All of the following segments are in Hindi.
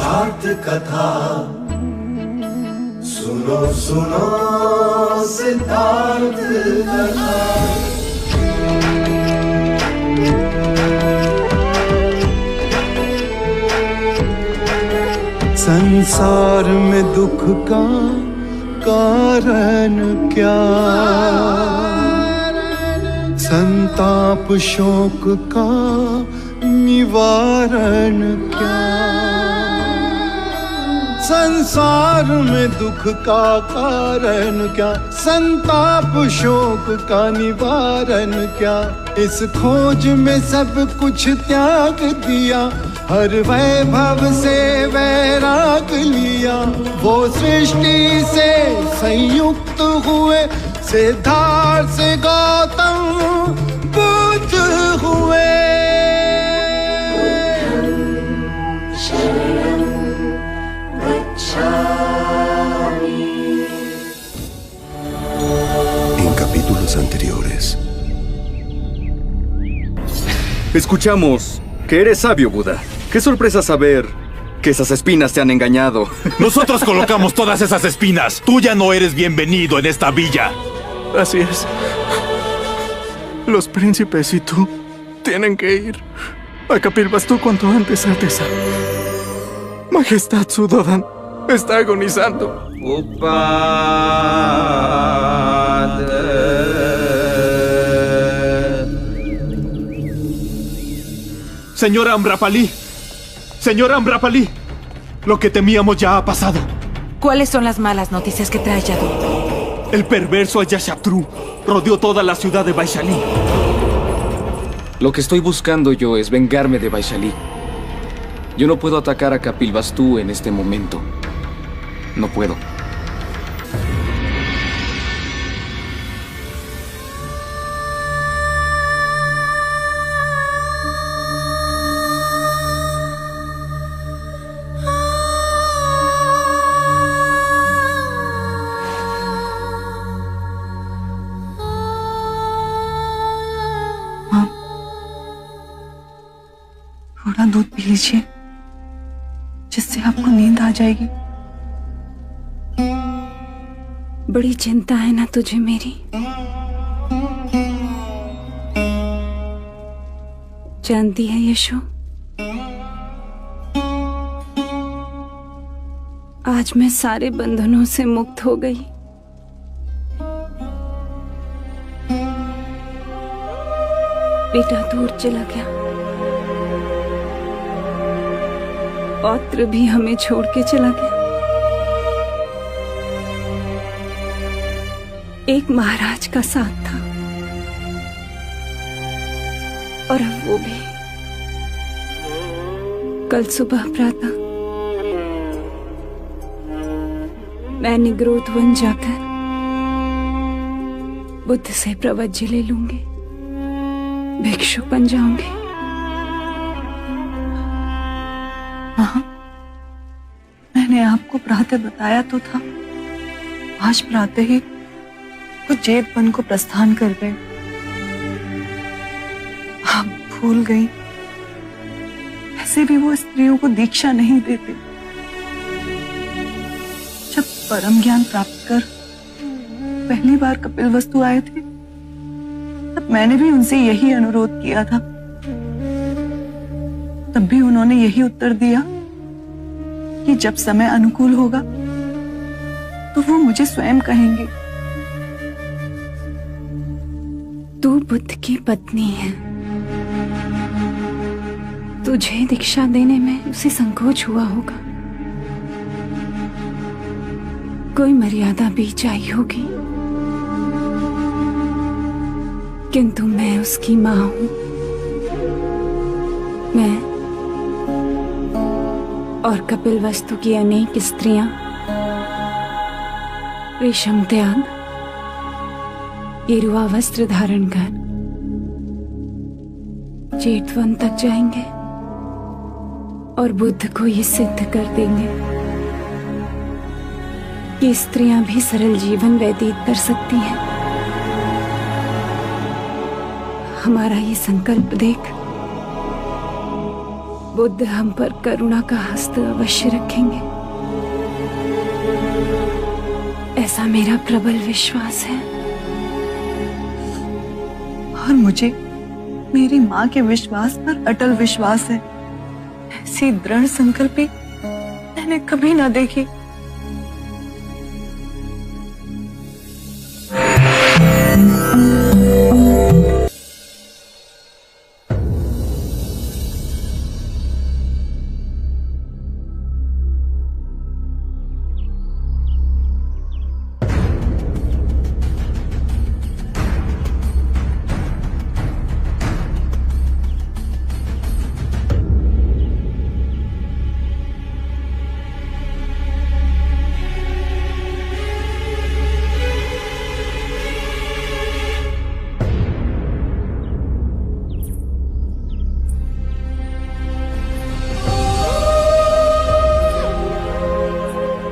सिद्धार्थ कथा। सुनो सुनो सिद्धार्थ कथा। संसार में दुख का कारण क्या, संताप शोक का निवारण क्या। संसार में दुख का कारण क्या, संताप शोक का निवारण क्या। इस खोज में सब कुछ त्याग दिया, हर वैभव से वैराग लिया। वो सृष्टि से संयुक्त हुए, सिद्धार्थ से गौतम बुद्ध हुए। En capítulos anteriores. Escuchamos que eres sabio, Buda. Qué sorpresa saber que esas espinas te han engañado. Nosotros colocamos todas esas espinas. Tú ya no eres bienvenido en esta villa. Así es. Los príncipes y tú tienen que ir a Kapilvastu cuanto antes, Alteza. Majestad Sudodan está agonizando. Señora Amrapali. Señora Amrapali. Lo que temíamos ya ha pasado. ¿Cuáles son las malas noticias que trae Yadu? El perverso Ayashatru rodeó toda la ciudad de Vaishali. Lo que estoy buscando yo es vengarme de Vaishali. Yo no puedo atacar a Kapilvastu en este momento. No puedo. थोड़ा दूध पी लीजिए, जिससे आपको नींद आ जाएगी। बड़ी चिंता है ना तुझे मेरी? जानती है यशो, आज मैं सारे बंधनों से मुक्त हो गई। बेटा दूर चला गया, पौत्र भी हमें छोड़ के चला गया। एक महाराज का साथ था और अब वो भी। कल सुबह प्रातः मैं निग्रोध वन जाकर बुद्ध से प्रवज्य ले लूंगी, भिक्षु बन जाऊंगी। हाँ, मैंने आपको प्रातः बताया तो था। आज प्रातः ही वो जेठ वन को प्रस्थान कर गए। आप भूल गई, ऐसे भी वो स्त्रियों को दीक्षा नहीं देते। जब परम ज्ञान प्राप्त कर पहली बार कपिलवस्तु आए थे, तब मैंने भी उनसे यही अनुरोध किया था। तब भी उन्होंने यही उत्तर दिया कि जब समय अनुकूल होगा तो वो मुझे स्वयं कहेंगे। तू बुद्ध की पत्नी है, तुझे दीक्षा देने में उसे संकोच हुआ होगा, कोई मर्यादा बीच आई होगी। किंतु मैं उसकी मां हूं। मैं और कपिलवस्तु की अनेक स्त्रियां रेशम त्याग, गेरुआ वस्त्र धारण कर जेठवन तक जाएंगे और बुद्ध को ये सिद्ध कर देंगे कि स्त्रियां भी सरल जीवन व्यतीत कर सकती हैं। हमारा ये संकल्प देख, बुद्ध हम पर करुणा का हस्त अवश्य रखेंगे, ऐसा मेरा प्रबल विश्वास है। और मुझे मेरी माँ के विश्वास पर अटल विश्वास है। ऐसी दृढ़ संकल्पी मैंने कभी ना देखी।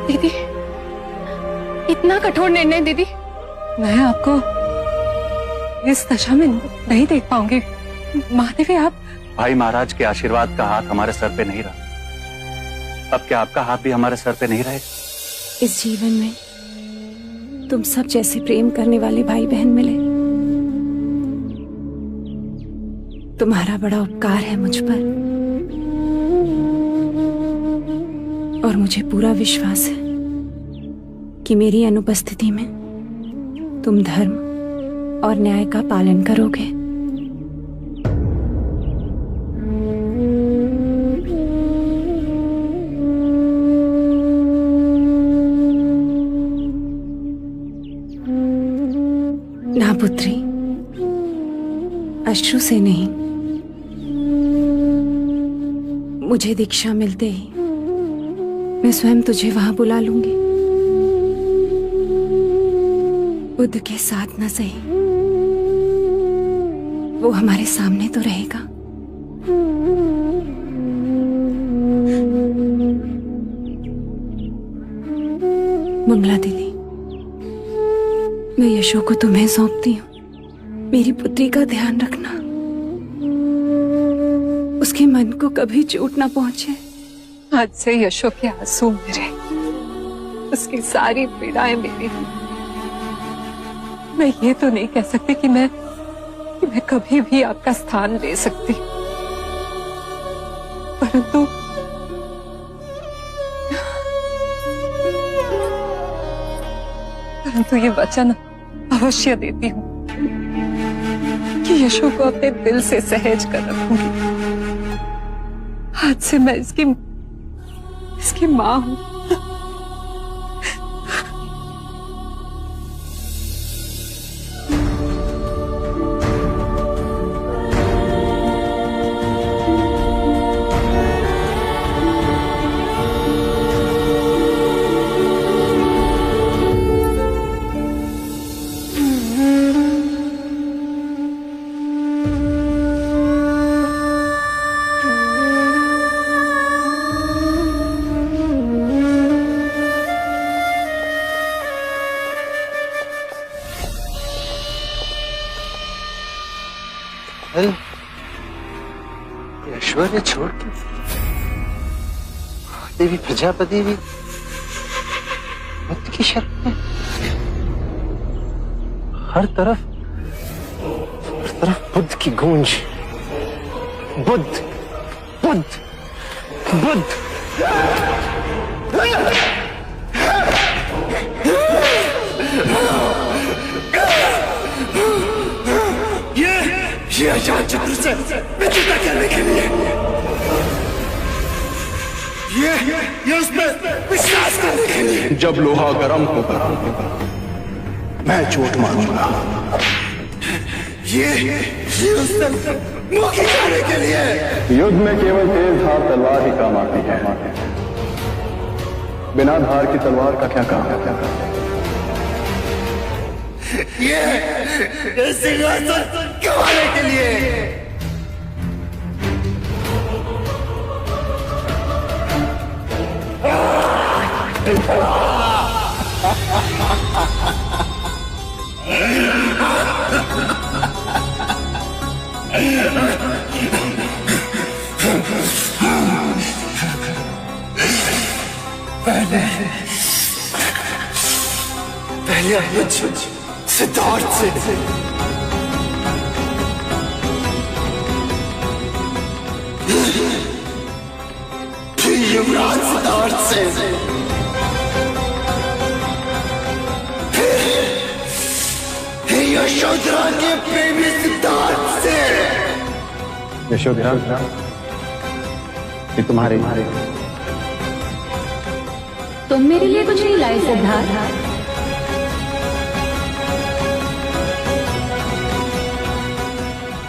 दीदी, इतना कठोर निर्णय दीदी, मैं आपको इस दशा में नहीं देख पाऊंगी। महादेवी, आप भाई महाराज के आशीर्वाद का हाथ हमारे सर पे नहीं रहा, अब क्या आपका हाथ भी हमारे सर पे नहीं रहेगा? इस जीवन में तुम सब जैसे प्रेम करने वाले भाई बहन मिले, तुम्हारा बड़ा उपकार है मुझ पर। और मुझे पूरा विश्वास है कि मेरी अनुपस्थिति में तुम धर्म और न्याय का पालन करोगे। ना पुत्री, अश्रु से नहीं, मुझे दीक्षा मिलते ही मैं स्वयं तुझे वहां बुला लूंगी। बुद्ध के साथ न सही, वो हमारे सामने तो रहेगा। मंगला दीदी, मैं यशो को तुम्हें सौंपती हूँ। मेरी पुत्री का ध्यान रखना, उसके मन को कभी चोट ना पहुंचे। आज से यशो के आंसू मेरे, उसकी सारी पीड़ाएं मेरी। मैं ये तो नहीं कह सकती कि मैं कभी भी आपका स्थान ले सकती, परंतु ये वचन अवश्य देती हूँ कि यशो को अपने दिल से सहेज कर रखूंगी। आज से मैं इसकी माँ हूँ। ऐश्वर्य छोड़ के देवी प्रजापति भी बुद्ध की शरण में। हर तरफ बुद्ध की गूंज। बुद्ध बुद्ध बुद्ध। ये अजान चक्र से मित्रता करने के लिए, ये उसमें विश्वास करने के लिए। जब लोहा गर्म होगा मैं चोट मारूंगा। ये उससे मुक्ति करने के लिए। युद्ध में केवल तेज धार तलवार ही काम आती है, बिना धार की तलवार का क्या काम? ये सिंहासन कमाने के लिए। पहले मुझ सिद्धार्थ से, फिर युवराज सिद्धार्थ से, फिर यशोधरा के प्रेमी सिद्धार्थ से। यशोधरा, ये तुम्हारे तुम मेरे लिए कुछ नहीं लाए सिद्धार्थ।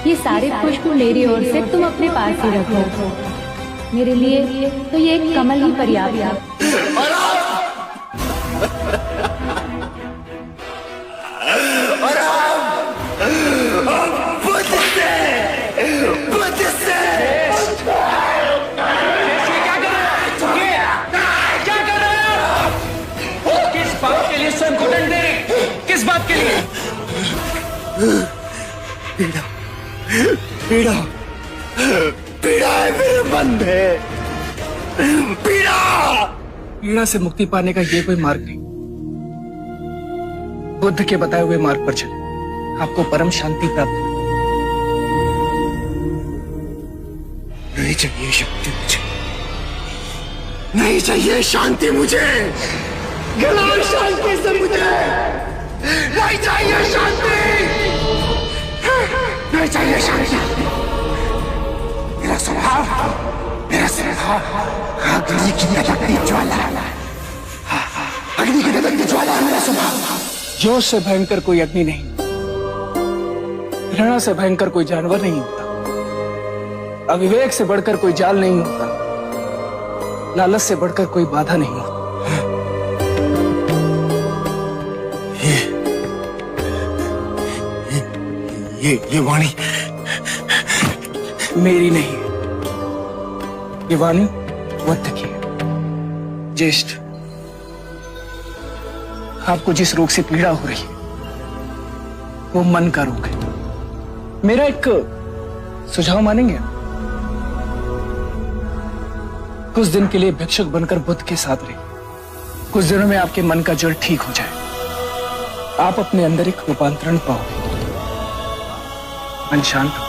ये सारे पुष्प मेरी ओर से तुम अपने पास ही रखो। मेरे लिए तो ये एक कमल ही पर्याप्त है। और हम बुद्ध से क्या कर रहे हो? किस बात के लिए स्वयं को दंड दे? किस बात के लिए? पीड़ा है मेरे मन में। पीड़ा से मुक्ति पाने का ये कोई मार्ग नहीं। बुद्ध के बताए हुए मार्ग पर चले, आपको परम शांति प्राप्त होगी। नहीं चाहिए शांति मुझे, नहीं चाहिए शांति मुझे, गलाओ शांति से मुझे, नहीं चाहिए शांति, नहीं चाहिए शांति। मेरा स्वभाव अग्नि की धधकती ज्वाला, अग्नि की धधकती ज्वाला है मेरा स्वभाव। जोश से भयंकर कोई अग्नि नहीं, घृणा से भयंकर कोई जानवर नहीं होता, अविवेक से बढ़कर कोई जाल नहीं होता, लालच से बढ़कर कोई बाधा नहीं होता। ये वाणी मेरी नहीं है, ये वाणी बुद्ध की है। ज्येष्ठ, आपको जिस रोग से पीड़ा हो रही है वो मन का रोग है। मेरा एक सुझाव मानेंगे? कुछ दिन के लिए भिक्षुक बनकर बुद्ध के साथ रहिए। कुछ दिनों में आपके मन का जड़ ठीक हो जाए, आप अपने अंदर एक रूपांतरण पाओगे। मन शांत हो।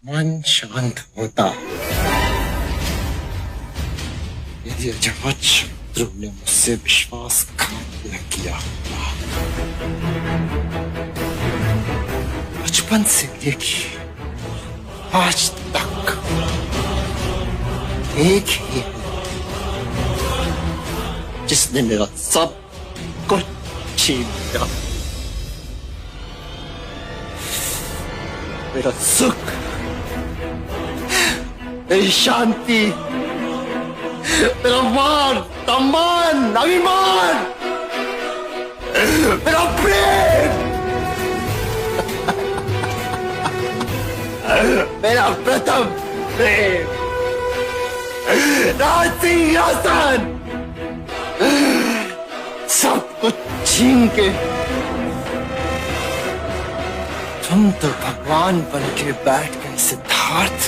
मन शांत होता यदि अजात शत्रु ने मुझसे विश्वासघात न किया होता। बचपन से लेके आज तक एक ही जिसने मेरा सब कुछ छीन लिया, मेरा सुख, मेरी शांति, मेरा मान, सम्मान, अभिमान, मेरा प्रेम, मेरा प्रथम प्रेम, राज सिंहासन, सब कुछ छीन के तुम तो भगवान बन के बैठ गए सिद्धार्थ।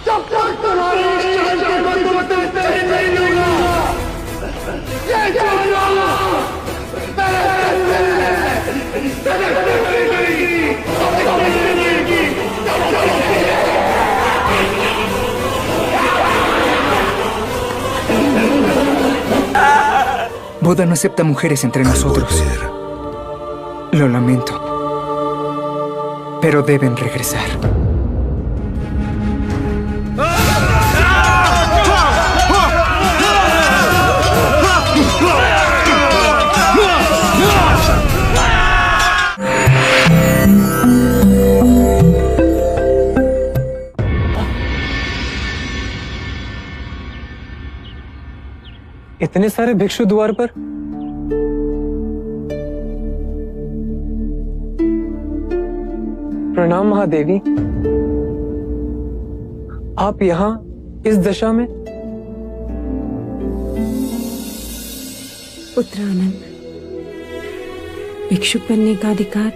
जब तक तुम्हारे शांति को तुम तेरे नहीं लूंगा, ये जानो मेरे Boda no acepta mujeres entre nosotros. Lo lamento. Pero deben regresar. इतने सारे भिक्षु द्वार पर? प्रणाम महादेवी। आप यहाँ इस दशा में? पुत्र आनंद, भिक्षुक बनने का अधिकार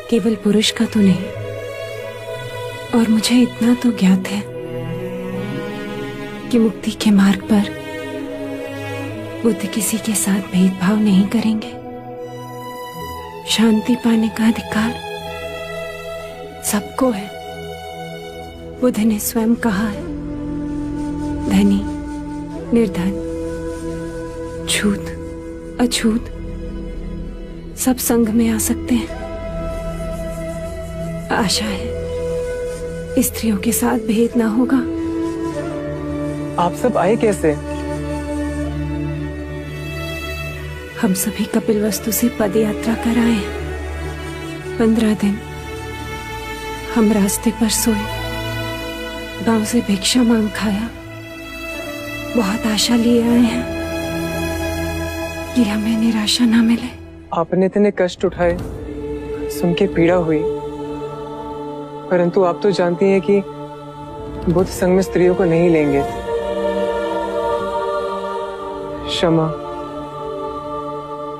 केवल पुरुष का तो नहीं, और मुझे इतना तो ज्ञात है कि मुक्ति के मार्ग पर बुद्ध किसी के साथ भेदभाव नहीं करेंगे। शांति पाने का अधिकार सबको है। बुद्ध ने स्वयं कहा है, धनी, निर्धन, छूत, अछूत सब संग में आ सकते हैं। आशा है स्त्रियों के साथ भेद ना होगा। आप सब आए कैसे? हम सभी कपिलवस्तु से पद यात्रा कर आए हैं। 15 दिन हम रास्ते पर सोए, गांव से भिक्षा मांग खाया। बहुत आशा लिए आए हैं कि हमें निराशा ना मिले। आपने इतने कष्ट उठाए, सुन के पीड़ा हुई, परंतु आप तो जानती हैं कि बुद्ध संग में स्त्रियों को नहीं लेंगे। क्षमा,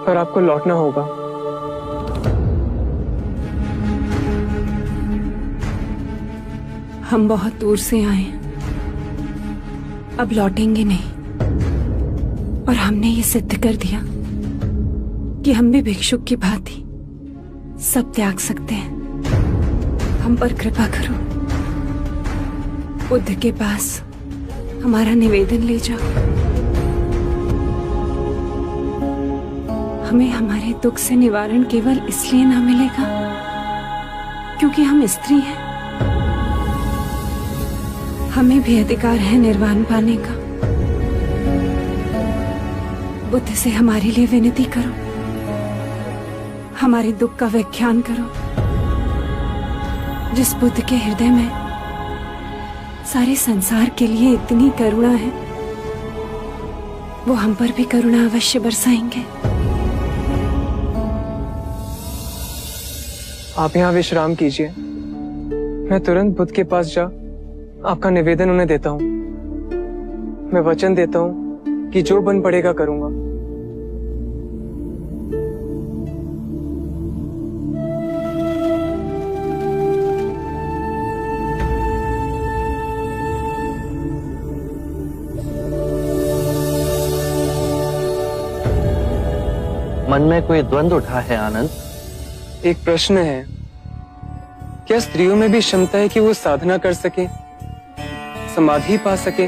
पर आपको लौटना होगा। हम बहुत दूर से आए हैं, अब लौटेंगे नहीं। और हमने ये सिद्ध कर दिया कि हम भी भिक्षुक की भांति सब त्याग सकते हैं। हम पर कृपा करो, बुद्ध के पास हमारा निवेदन ले जाओ। हमें हमारे दुख से निवारण केवल इसलिए ना मिलेगा क्योंकि हम स्त्री हैं। हमें भी अधिकार है निर्वाण पाने का। बुद्ध से हमारे लिए विनती करो, हमारे दुख का व्याख्यान करो। जिस बुद्ध के हृदय में सारे संसार के लिए इतनी करुणा है, वो हम पर भी करुणा अवश्य बरसाएंगे। आप यहाँ विश्राम कीजिए, मैं तुरंत बुद्ध के पास जा आपका निवेदन उन्हें देता हूँ। मैं वचन देता हूँ कि जो बन पड़ेगा करूंगा। मन में कोई द्वंद्व उठा है आनंद? एक प्रश्न है, क्या स्त्रियों में भी क्षमता है कि वो साधना कर सके, समाधि पा सके,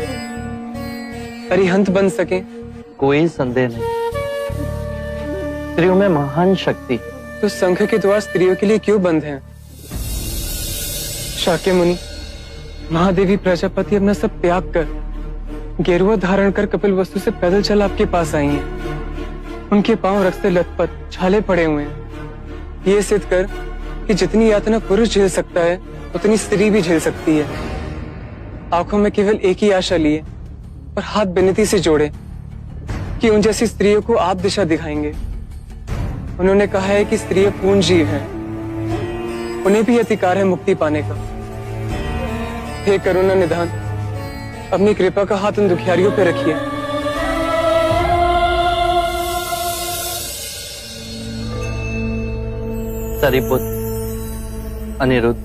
अरिहंत बन सके? कोई संदेह नहीं, स्त्रियों में महान शक्ति। तो संघ के द्वार स्त्रियों के लिए क्यों बंद हैं? शाक्य मुनि, महादेवी प्रजापति अपना सब त्याग कर, गेरुआ धारण कर कपिलवस्तु से पैदल चल आपके पास आई हैं। उनके पांव रक्त से लथपथ, छाले पड़े हुए हैं। ये सिद्ध कर कि जितनी यातना पुरुष झेल सकता है, उतनी स्त्री भी झेल सकती है। आंखों में केवल एक ही आशा लिए और हाथ विनती से जोड़े कि उन जैसी स्त्रियों को आप दिशा दिखाएंगे। उन्होंने कहा है कि स्त्रियां पूर्ण जीव हैं, उन्हें भी अधिकार है मुक्ति पाने का। हे करुणा निधान, अपनी कृपा का हाथ उन दुखियारियों पर रखिए। सरिपुत्र, अनिरुद्ध,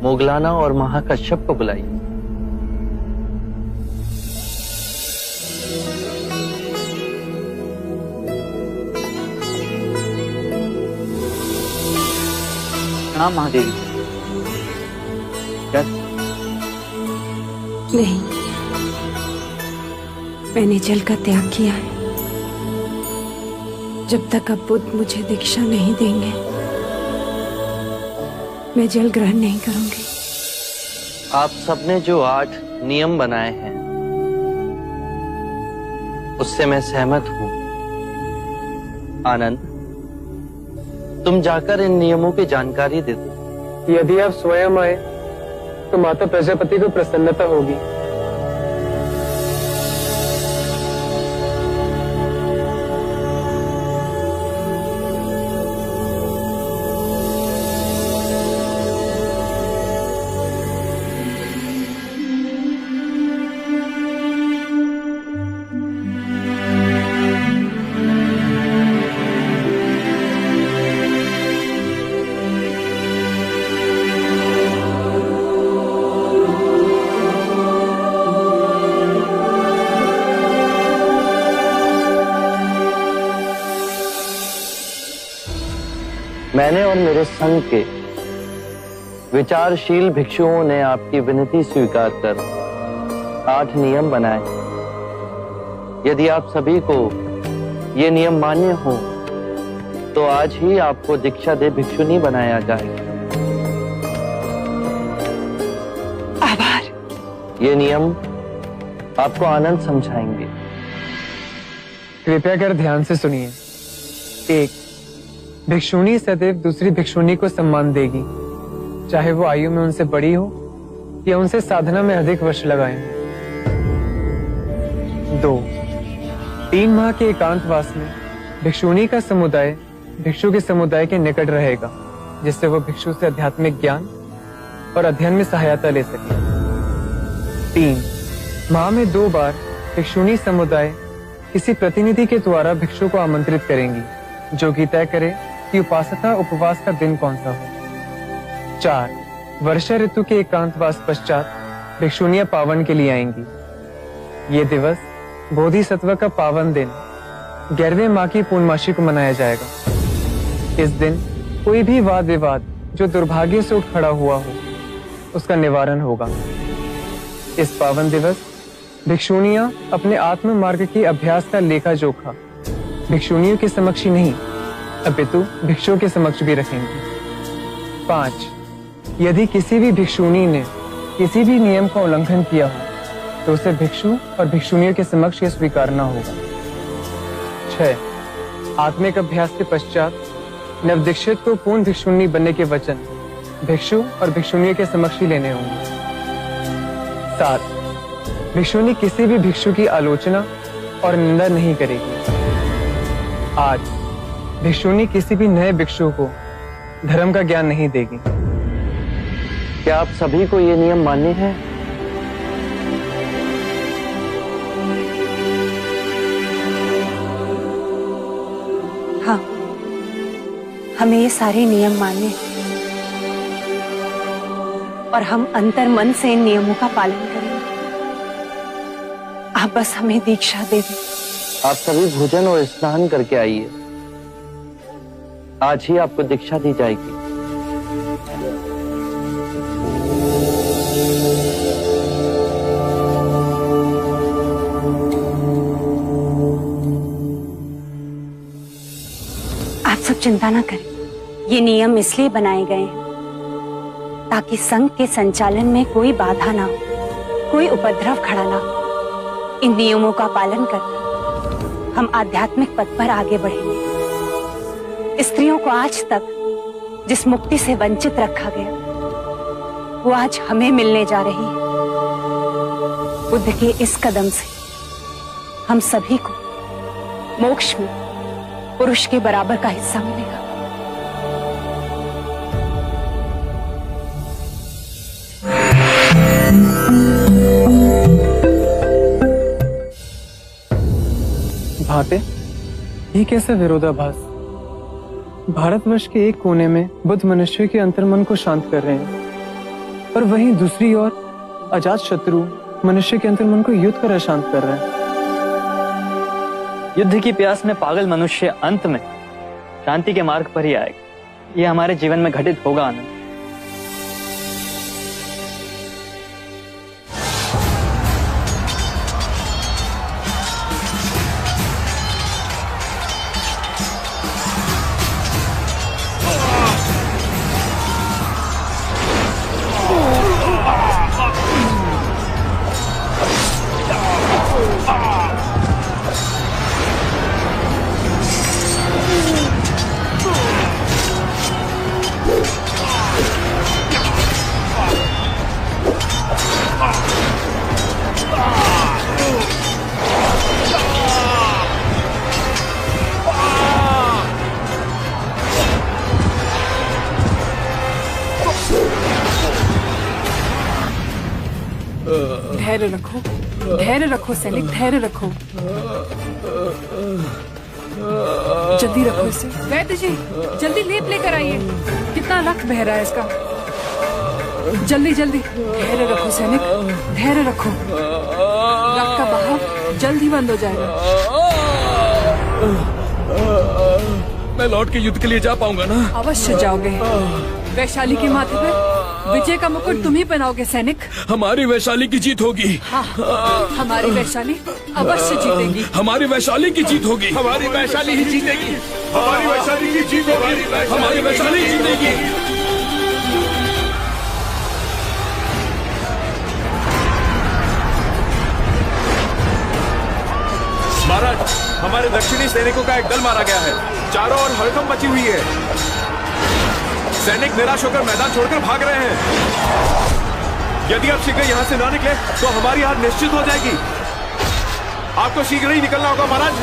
मोगलाना और महाकश्यप को बुलाइए। हाँ महादेवी। क्या? नहीं, मैंने जल का त्याग किया है। जब तक अब बुद्ध मुझे दीक्षा नहीं देंगे, मैं जल ग्रहण नहीं करूंगी। आप सबने जो 8 नियम बनाए हैं, उससे मैं सहमत हूं। आनंद, तुम जाकर इन नियमों की जानकारी दे दो। यदि आप स्वयं आए तो माता प्रजापति को प्रसन्नता होगी। मैंने और मेरे संघ के विचारशील भिक्षुओं ने आपकी विनती स्वीकार कर 8 नियम बनाए। यदि आप सभी को ये नियम मान्य हो तो आज ही आपको दीक्षा दे भिक्षुनी बनाया जाएगा। आभार। ये नियम आपको आनंद समझाएंगे। कृपया कर ध्यान से सुनिए। 1. भिक्षुणी सदैव दूसरी भिक्षुणी को सम्मान देगी, चाहे वो आयु में उनसे बड़ी हो या उनसे साधना में अधिक वर्ष लगाए। 2. 3 माह के एकांतवास में भिक्षुणी का समुदाय भिक्षु के समुदाय के निकट रहेगा, जिससे वो भिक्षु से आध्यात्मिक ज्ञान और अध्ययन में सहायता ले सके। 3. माह में 2 बार भिक्षुणी समुदाय किसी प्रतिनिधि के द्वारा भिक्षु को आमंत्रित करेंगी, जो कि तय करे कि उपासना उपवास का दिन कौन सा हो। 4. वर्षा ऋतु के एकांतवास पश्चात भिक्षुनियां पावन के लिए आएंगी। ये दिवस बोधिसत्व का पावन दिन 11वें माह की पूर्णमासी को मनाया जाएगा। इस दिन कोई भी वाद विवाद जो दुर्भाग्य से उठ खड़ा हुआ हो, उसका निवारण होगा। इस पावन दिवस भिक्षुनियां अपने आत्म मार्ग के अभ्यास का लेखा जोखा भिक्षुनियों के समक्ष ही नहीं, अपितु भिक्षुओं के समक्ष भी रखेंगी। 5. यदि किसी भी भिक्षुनी ने किसी भी नियम का उल्लंघन किया हो तो उसे भिक्षु और भिक्षुनियों के समक्ष यह स्वीकारना होगा। 6. आत्मिक अभ्यास के पश्चात नवदीक्षित को पूर्ण भिक्षुनी बनने के वचन भिक्षु और भिक्षुनियों के समक्ष ही लेने होंगे। 7. भिक्षुनी किसी भी भिक्षु की आलोचना और निंदा नहीं करेगी। 8. भिक्षुनी किसी भी नए भिक्षु को धर्म का ज्ञान नहीं देगी। क्या आप सभी को ये नियम मान्य है? हाँ, हमें ये सारे नियम मान्य हैं और हम अंतर मन से इन नियमों का पालन करेंगे। आप बस हमें दीक्षा दे दें। आप सभी भोजन और स्नान करके आइए। आज ही आपको दीक्षा दी जाएगी। आप सब चिंता ना करें। ये नियम इसलिए बनाए गए हैं ताकि संघ के संचालन में कोई बाधा ना हो, कोई उपद्रव खड़ा ना हो। इन नियमों का पालन कर हम आध्यात्मिक पथ पर आगे बढ़ेंगे। स्त्रियों को आज तक जिस मुक्ति से वंचित रखा गया, वो आज हमें मिलने जा रही है। बुद्ध के इस कदम से हम सभी को मोक्ष में पुरुष के बराबर का हिस्सा मिलेगा। भाते, ये कैसा विरोधाभास? भारतवर्ष के एक कोने में बुद्ध मनुष्य के अंतर्मन को शांत कर रहे हैं और वहीं दूसरी ओर अजात शत्रु मनुष्य के अंतर्मन को युद्ध कर अशांत कर रहे हैं। युद्ध की प्यास में पागल मनुष्य अंत में शांति के मार्ग पर ही आएगा। ये हमारे जीवन में घटित होगा आनंद। धैर्य रखो, धैर्य रखो सैनिक, धैर्य रखो। जल्दी रखो इसे। वैद्य जी, जल्दी लेप लेकर आइए। कितना रक्त बह रहा है इसका। जल्दी जल्दी। धैर्य रखो सैनिक, धैर्य रखो। रक्त का बहाव जल्द ही बंद हो जाएगा। मैं लौट के युद्ध के लिए जा पाऊंगा ना? अवश्य जाओगे। वैशाली के माथे पर विजय का मुकुट तुम ही पहनाओगे सैनिक। हमारी वैशाली की जीत होगी। हाँ, हमारी वैशाली अवश्य जीतेगी। हमारी वैशाली की जीत होगी। हमारी वैशाली ही जीतेगी। हमारी वैशाली की जीत होगी। हमारी वैशाली जीतेगी। महाराज, हमारे दक्षिणी सैनिकों का एक दल मारा गया है। चारों ओर हड़कंप मची हुई है। सैनिक निराश होकर मैदान छोड़कर भाग रहे हैं। यदि आप शीघ्र यहाँ से ना निकले तो हमारी हार निश्चित हो जाएगी। आपको शीघ्र ही निकलना होगा महाराज।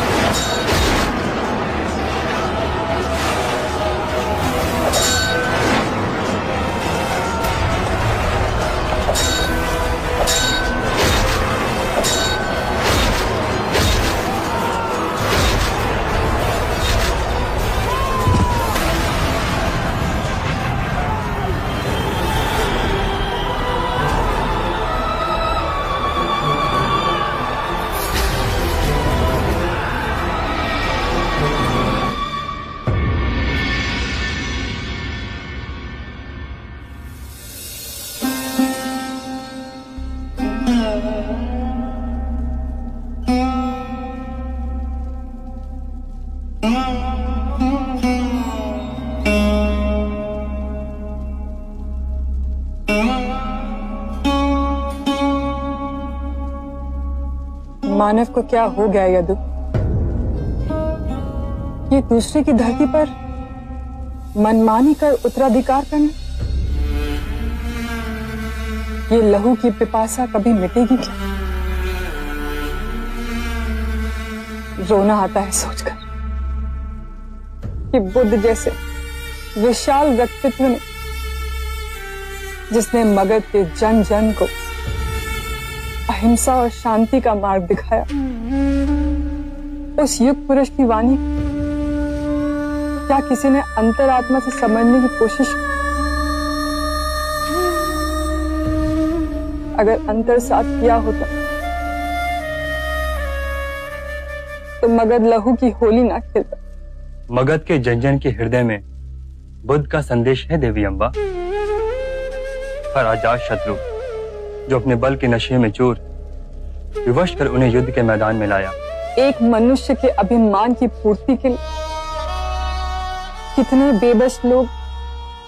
मानव को क्या हो गया यदु? ये दूसरे की धरती पर मनमानी कर उत्तराधिकार करना, ये लहू की पिपासा कभी मिटेगी क्या? रोना आता है सोचकर कि बुद्ध जैसे विशाल व्यक्तित्व ने, जिसने मगध के जन जन को अहिंसा और शांति का मार्ग दिखाया, उस युग पुरुष की वाणी क्या किसी ने अंतरात्मा से समझने की कोशिश की? अगर अंतर साथ किया होता तो मगध लहू की होली ना खेलता। मगध के जन जन के हृदय में बुद्ध का संदेश है देवी अम्बा। हर अजात शत्रु जो अपने बल के नशे में चूर, विवश कर उन्हें युद्ध के मैदान में लाया। एक मनुष्य के अभिमान की पूर्ति के लिए कितने बेबस लोग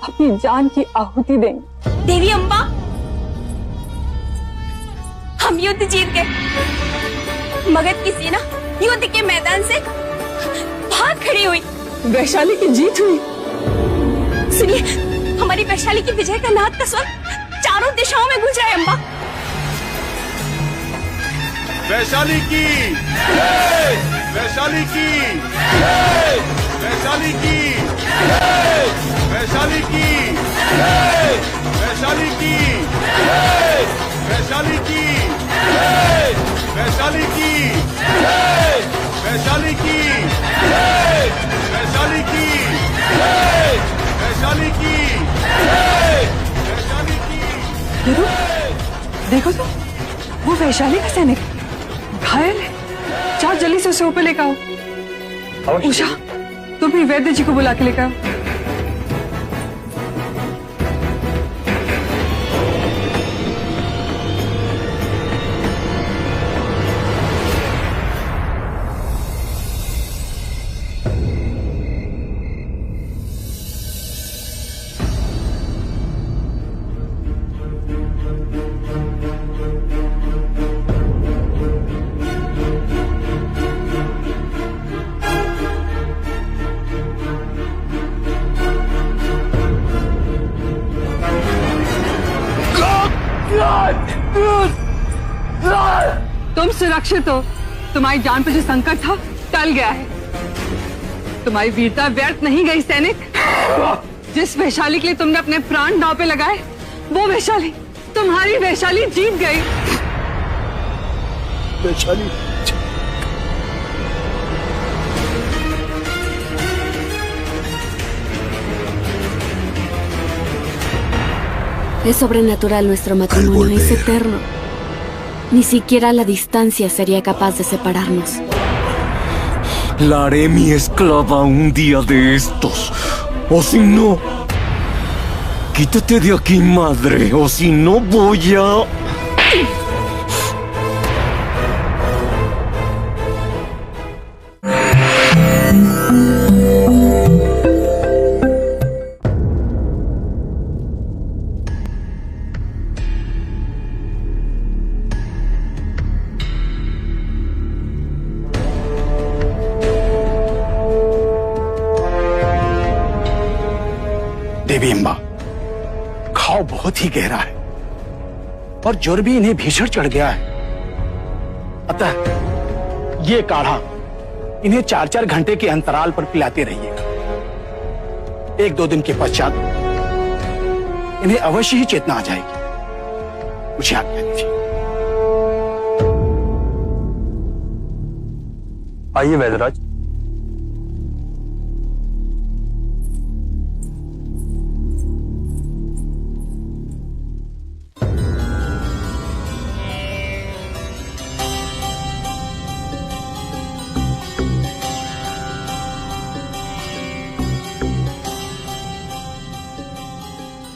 अपनी जान की आहुति देंगे। देवी अम्बा, हम युद्ध जीत गए। मगध की सेना युद्ध के मैदान से भाग खड़ी हुई। वैशाली की जीत हुई। सुनिए, हमारी वैशाली की विजय का नाद का स्वर चारों दिशाओं में गूंज रहा है। अम्बा, वैशाली की, वैशाली की, वैशाली की, वैशाली की, वैशाली की, वैशाली की, वैशाली की, वैशाली की, वैशाली की, वैशाली की, वैशाली की। देखो तो, वो वैशाली का सैनिक घायल है। जाओ जल्दी से उसे ऊपर लेकर आओ। उषा, तुम भी वैद्य जी को बुला के लेकर आओ। तुम सुरक्षित हो। तुम्हारी जान पर जो संकट था टल गया है। तुम्हारी वीरता व्यर्थ नहीं गई सैनिक। जिस वैशाली के लिए तुमने अपने प्राण दांव पे लगाए, वो वैशाली, तुम्हारी वैशाली जीत गई। Vaishali, Es sobrenatural nuestro matrimonio, es eterno. Ni siquiera la distancia sería capaz de separarnos. la haré mi esclava un día de estos. O si no, quítate de aquí, madre, o si no voy a... देवी अम्बा, घाव बहुत ही गहरा है और ज्वर भी इन्हें भीषण चढ़ गया है। अतः ये काढ़ा इन्हें 4-4 घंटे के अंतराल पर पिलाते रहिएगा। 1-2 दिन के पश्चात इन्हें अवश्य ही चेतना आ जाएगी। मुझे आज्ञा दीजिए। आइए वैद्यराज।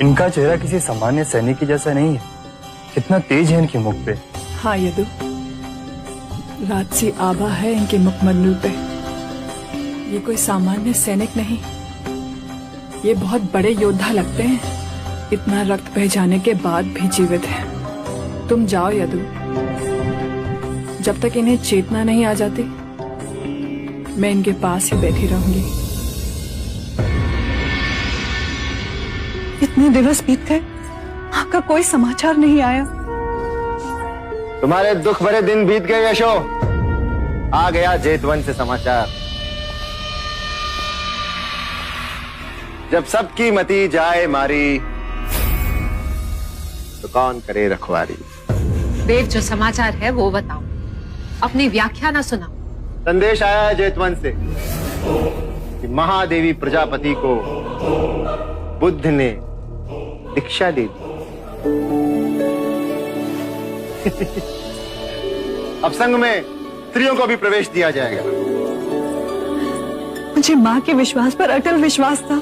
इनका चेहरा किसी सामान्य सैनिक जैसा नहीं है। कितना तेज है इनके मुख पे। हाँ यदु, राजसी आभा है इनके मुखमंडल पे। ये कोई सामान्य सैनिक नहीं, ये बहुत बड़े योद्धा लगते हैं। इतना रक्त बह जाने के बाद भी जीवित हैं। तुम जाओ यदु, जब तक इन्हें चेतना नहीं आ जाती मैं इनके पास ही बैठी रहूंगी। इतने दिवस बीत गए, आपका कोई समाचार नहीं आया। तुम्हारे दुख भरे दिन बीत गए यशो। आ गया जेतवन से समाचार। जब सबकी मती जाए मारी तो कौन करे रखवारी। देव, जो समाचार है वो बताओ, अपनी व्याख्या ना सुनाओ। संदेश आया है जेतवन से कि महादेवी प्रजापति को बुद्ध ने दीक्षा दे दी। अब संघ में स्त्रियों को भी प्रवेश दिया जाएगा। मुझे माँ के विश्वास पर अटल विश्वास था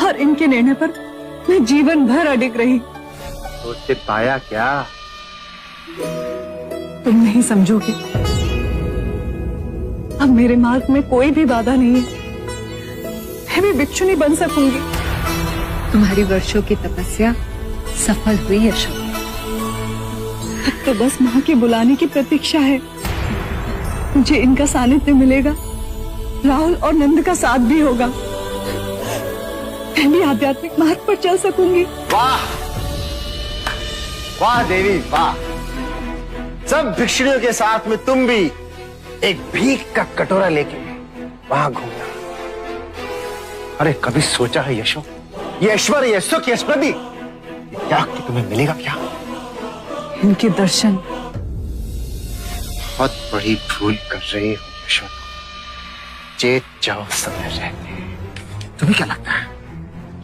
और इनके निर्णय पर मैं जीवन भर अडिग रही। तो उससे पाया क्या? तुम नहीं समझोगे। अब मेरे मार्ग में कोई भी बाधा नहीं है। मैं भी भिक्षुनी बन सकूंगी। तुम्हारी वर्षों की तपस्या सफल हुई यशो। अब तो बस माँ के बुलाने की प्रतीक्षा है। मुझे इनका सानिध्य मिलेगा, राहुल और नंद का साथ भी होगा। मैं भी आध्यात्मिक मार्ग पर चल सकूंगी। वाह वाह देवी वाह। सब भिक्षुणियों के साथ में तुम भी एक भीख का कटोरा लेके वहां घूमना। अरे कभी सोचा है यशो, ये ऐश्वर्य, ये सुख, ये स्मृति त्याग के तुम्हें मिलेगा क्या? इनके दर्शन। बहुत बड़ी भूल कर रही हो यशो। चेत जाओ समय रहते। तुम्हें क्या लगता है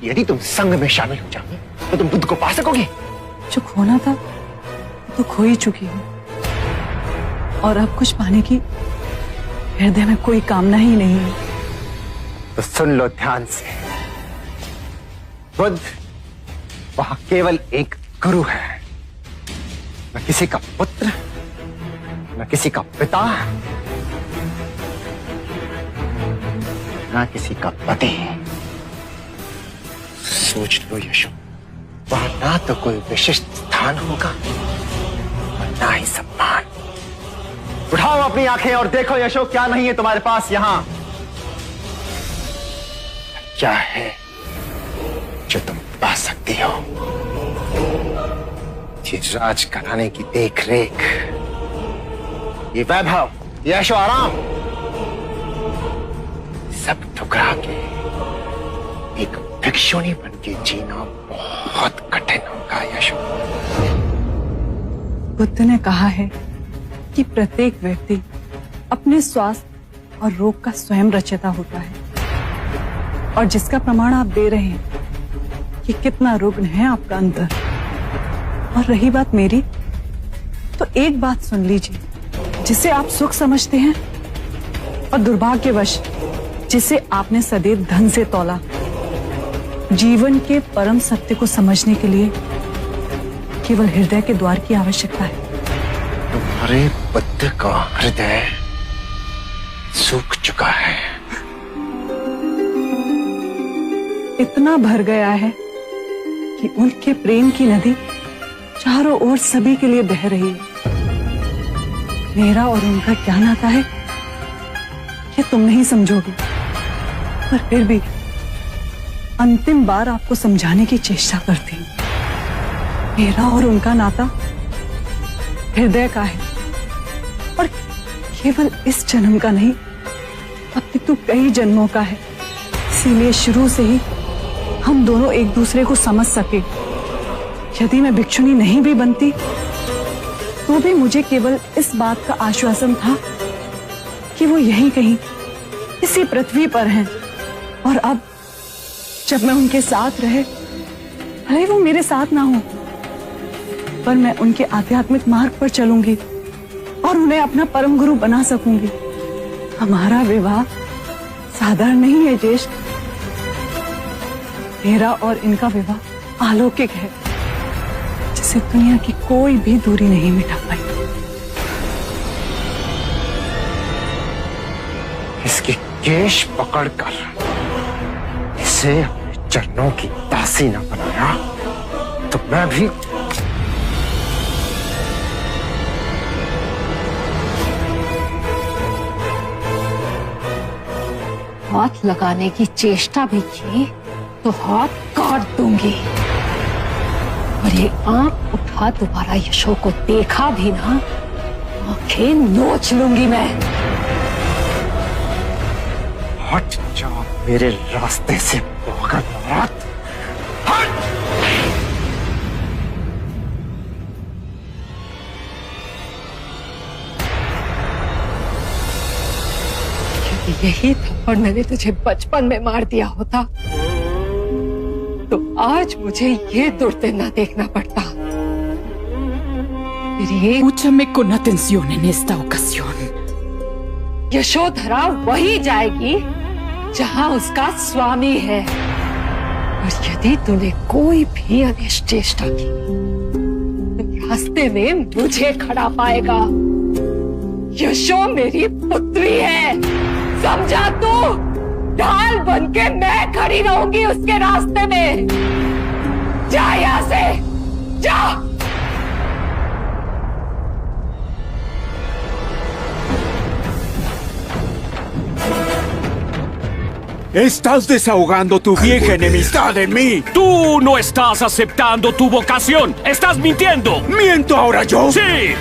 कि यदि तुम संघ में शामिल हो जाओगे तो तुम बुद्ध को पा सकोगे? जो खोना था तो खो ही चुकी हूँ और अब कुछ पाने की हृदय में कोई कामना ही नहीं है। तो सुन लो ध्यान से। बुद्ध वहां केवल एक गुरु है, न किसी का पुत्र, न किसी का पिता, न किसी का पति। सोच लो यशो, वहां ना तो कोई विशिष्ट स्थान होगा और ना ही सम्मान। उठाओ अपनी आंखें और देखो यशो, क्या नहीं है तुम्हारे पास यहां? क्या है जो तुम पा सकती हो? ये राज घराने की देख रेख, ये वैभव, ये ऐशो आराम, सब ठुकरा के एक भिक्षुणी बन के जीना बहुत कठिन होगा यशो। बुद्ध ने कहा है कि प्रत्येक व्यक्ति अपने स्वास्थ्य और रोग का स्वयं रचयिता होता है, और जिसका प्रमाण आप दे रहे हैं कि कितना रुग्ण है आपका अंतर। और रही बात मेरी, तो एक बात सुन लीजिए, जिसे आप सुख समझते हैं और दुर्भाग्यवश जिसे आपने सदैव धन से तौला, जीवन के परम सत्य को समझने के लिए केवल हृदय के द्वार की आवश्यकता है। तुम्हारे बुद्ध का हृदय सूख चुका है, इतना भर गया है कि उनके प्रेम की नदी चारों ओर सभी के लिए बह रही है। मेरा और उनका क्या नाता है ये तुम नहीं समझोगे, पर फिर भी अंतिम बार आपको समझाने की चेष्टा करती हूँ। मेरा और उनका नाता हृदय का है, और केवल इस जन्म का नहीं, अपितु कई जन्मों का है। इसीलिए शुरू से ही हम दोनों एक दूसरे को समझ सके। यदि मैं भिक्षुणी नहीं भी बनती तो भी मुझे केवल इस बात का आश्वासन था कि वो यहीं कहीं इसी पृथ्वी पर हैं, और अब जब मैं उनके साथ रहे, भले वो मेरे साथ ना हो, पर मैं उनके आध्यात्मिक मार्ग पर चलूंगी और उन्हें अपना परम गुरु बना सकूंगी। हमारा विवाह साधारण नहीं है ज्येष्ठ, मेरा और इनका विवाह अलौकिक है, जिसे दुनिया की कोई भी दूरी नहीं मिटा पाई। इसकी केश पकड़कर इसे अपने चरणों की दासी न बनाया तो मैं भी हाथ लगाने की चेष्टा भी की तो हाथ काट दूंगी, और ये आंख उठा दोबारा यशो को देखा भी ना, आंखें नोच लूंगी मैं। हट जाओ मेरे रास्ते से पागल औरत, हट! यदि यही थप्पड़ मैंने तुझे बचपन में मार दिया होता तो आज मुझे ये दुर्दिन ना देखना पड़ता। Escúchame con atención en esta ocasión. Yashodhara वही जाएगी जहां उसका स्वामी है, और यदि तूने कोई भी अनिष्ट चेष्टा की तो रास्ते में मुझे खड़ा पाएगा। यशो मेरी पुत्री है, समझा तू? ढाल बन के मैं खड़ी रहूंगी उसके रास्ते में। जा यहां से, जा। Estás desahogando tu vieja enemistad en mí. Tú no estás aceptando tu vocación. Estás mintiendo. ¿Miento ahora yo? Sí.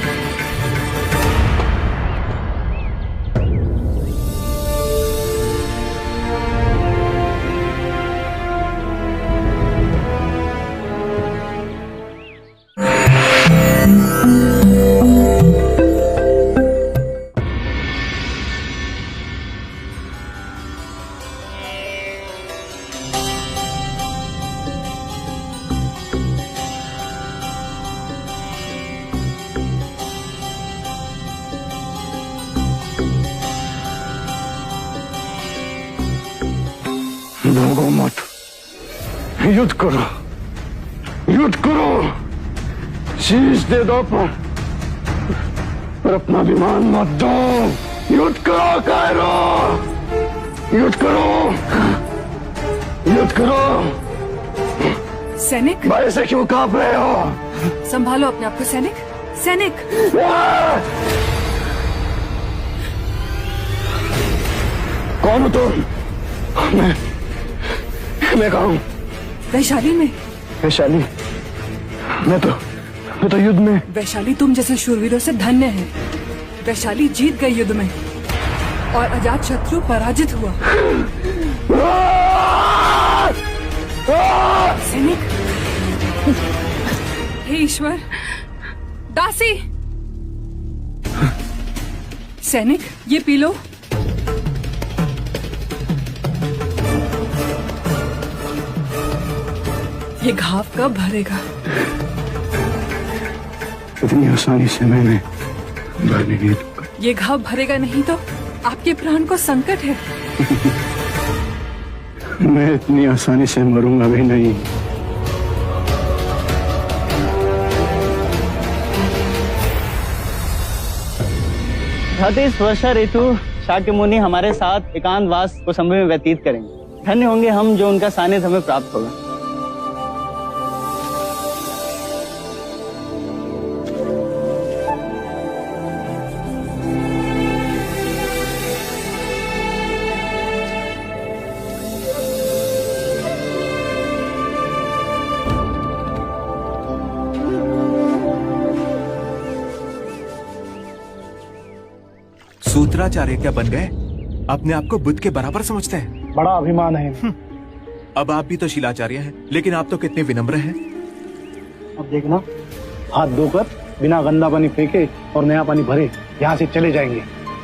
भागो मत, युद्ध करो, युद्ध करो, शीश दे दो पर अपना विमान मत दो। युद्ध करो कायरो, युद्ध करो, युद्ध करो। सैनिक, भाई से क्यों कांप रहे हो? संभालो अपने आप को सैनिक, सैनिक। कौन हो तुम? मैं कहा हूँ? वैशाली में। वैशाली? मैं तो युद्ध में। वैशाली तुम जैसे शूरवीरों से धन्य है। वैशाली जीत गई युद्ध में और अजात शत्रु पराजित हुआ। सैनिक, हे ईश्वर, दासी। सैनिक, ये पी लो। ये घाव कब भरेगा? इतनी आसानी से मैंने भरने नहीं दूंगा। ये घाव भरेगा नहीं तो आपके प्राण को संकट है। मैं इतनी आसानी से मरूंगा भी नहीं। इस वर्षा ऋतु शाक्य मुनि हमारे साथ एकांतवास को समय में व्यतीत करेंगे। धन्य होंगे हम जो उनका सानिध्य हमें प्राप्त होगा। सूत्राचार्य क्या बन गए? अपने आप को बुद्ध के बराबर समझते हैं। बड़ा अभिमान है। अब आप भी तो शीलाचार्य हैं, लेकिन आप तो कितने विनम्र हैं। अब देखना, हाथ धोकर बिना गंदा पानी फेंके और नया पानी भरे यहाँ से चले जाएंगे।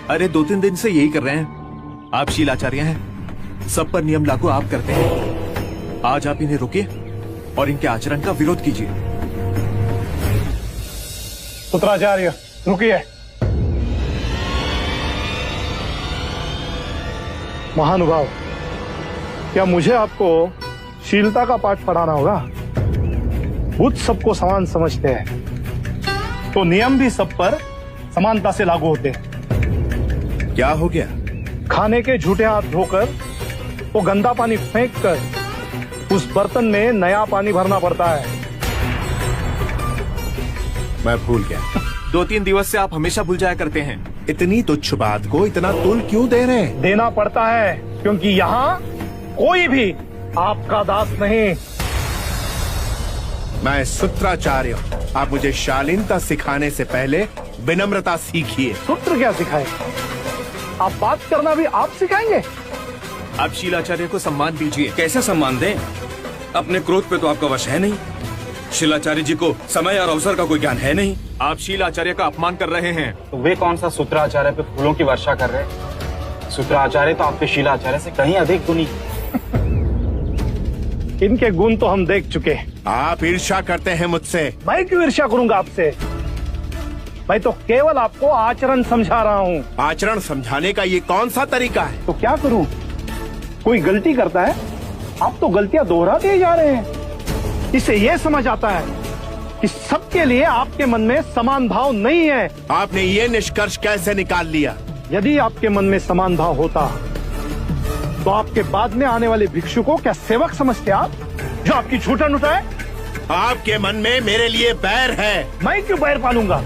अरे 2-3 दिन से यही कर रहे हैं। आप शीलाचार्य हैं, सब पर नियम लागू आप करते हैं। आज आप इन्हें रोकिए और इनके आचरण का विरोध कीजिए। सूत्राचार्य रुकिए। महानुभाव, क्या मुझे आपको शीलता का पाठ पढ़ाना होगा? बुद्ध सबको समान समझते हैं, तो नियम भी सब पर समानता से लागू होते हैं। क्या हो गया? खाने के झूठे हाथ धोकर वो गंदा पानी फेंककर उस बर्तन में नया पानी भरना पड़ता है। मैं भूल गया। 2-3 दिवस से आप हमेशा भूल जाया करते हैं। इतनी तुच्छ बात को इतना तुल क्यों दे रहे हैं? देना पड़ता है क्योंकि यहाँ कोई भी आपका दास नहीं। मैं सूत्राचार्य हूँ। आप मुझे शालीनता सिखाने से पहले विनम्रता सीखिए। सूत्र क्या सिखाए? आप बात करना भी आप सिखाएंगे? आप शीलाचार्य को सम्मान दीजिए। कैसे सम्मान दें? अपने क्रोध पे तो आपका वश है नहीं। शीलाचार्य जी को समय और अवसर का कोई ज्ञान है नहीं। आप शीलाचार्य का अपमान कर रहे हैं। तो वे कौन सा सूत्राचार्य पे फूलों की वर्षा कर रहे हैं? सूत्राचार्य तो आपके शीलाचार्य से कहीं अधिक गुणी। इनके गुण तो हम देख चुके। आप ईर्ष्या करते हैं मुझसे। मैं क्यों ईर्ष्या करूंगा आपसे? मैं तो केवल आपको आचरण समझा रहा हूँ। आचरण समझाने का ये कौन सा तरीका है? तो क्या करूँ? कोई गलती करता है, आप तो गलतियां दोहराते जा रहे हैं। इससे यह समझ आता है कि सबके लिए आपके मन में समान भाव नहीं है। आपने ये निष्कर्ष कैसे निकाल लिया? यदि आपके मन में समान भाव होता तो आपके बाद में आने वाले भिक्षु को क्या सेवक समझते आप, जो आपकी छूटन उठाए? आपके मन में मेरे लिए बैर है। मैं क्यों बैर पालूंगा?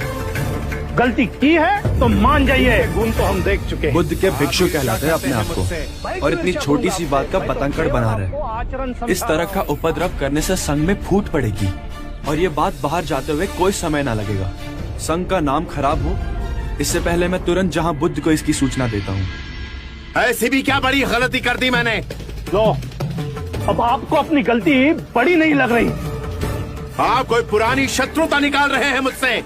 गलती की है तो मान जाइए। गुण तो हम देख चुके। बुद्ध के भिक्षु कहलाते हैं अपने आप को, और इतनी छोटी सी बात का पतंगड़ बना रहे। इस तरह का उपद्रव करने से संघ में फूट पड़ेगी, और ये बात बाहर जाते हुए कोई समय ना लगेगा। संघ का नाम खराब हो, इससे पहले मैं तुरंत जहां बुद्ध को इसकी सूचना देता हूँ। ऐसी भी क्या बड़ी गलती कर दी मैंने? लो, अब आपको अपनी गलती बड़ी नहीं लग रही। आप कोई पुरानी शत्रुता निकाल रहे हैं मुझसे।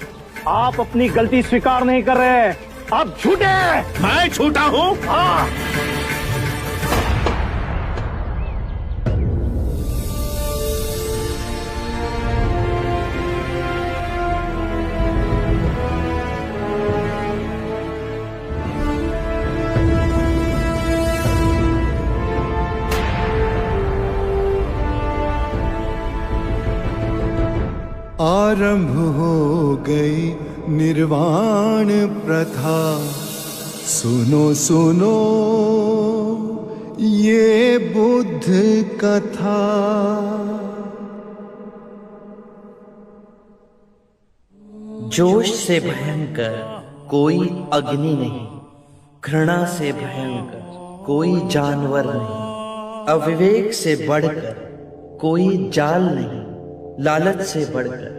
आप अपनी गलती स्वीकार नहीं कर रहे, आप झूठे हैं। मैं झूठा हूँ? हाँ। आरंभ हो गई निर्वाण प्रथा, सुनो सुनो ये बुद्ध कथा। जोश से भयंकर कोई अग्नि नहीं, घृणा से भयंकर कोई जानवर नहीं, अविवेक से बढ़कर कोई जाल नहीं, लालच से बढ़कर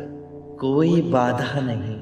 कोई बाधा नहीं।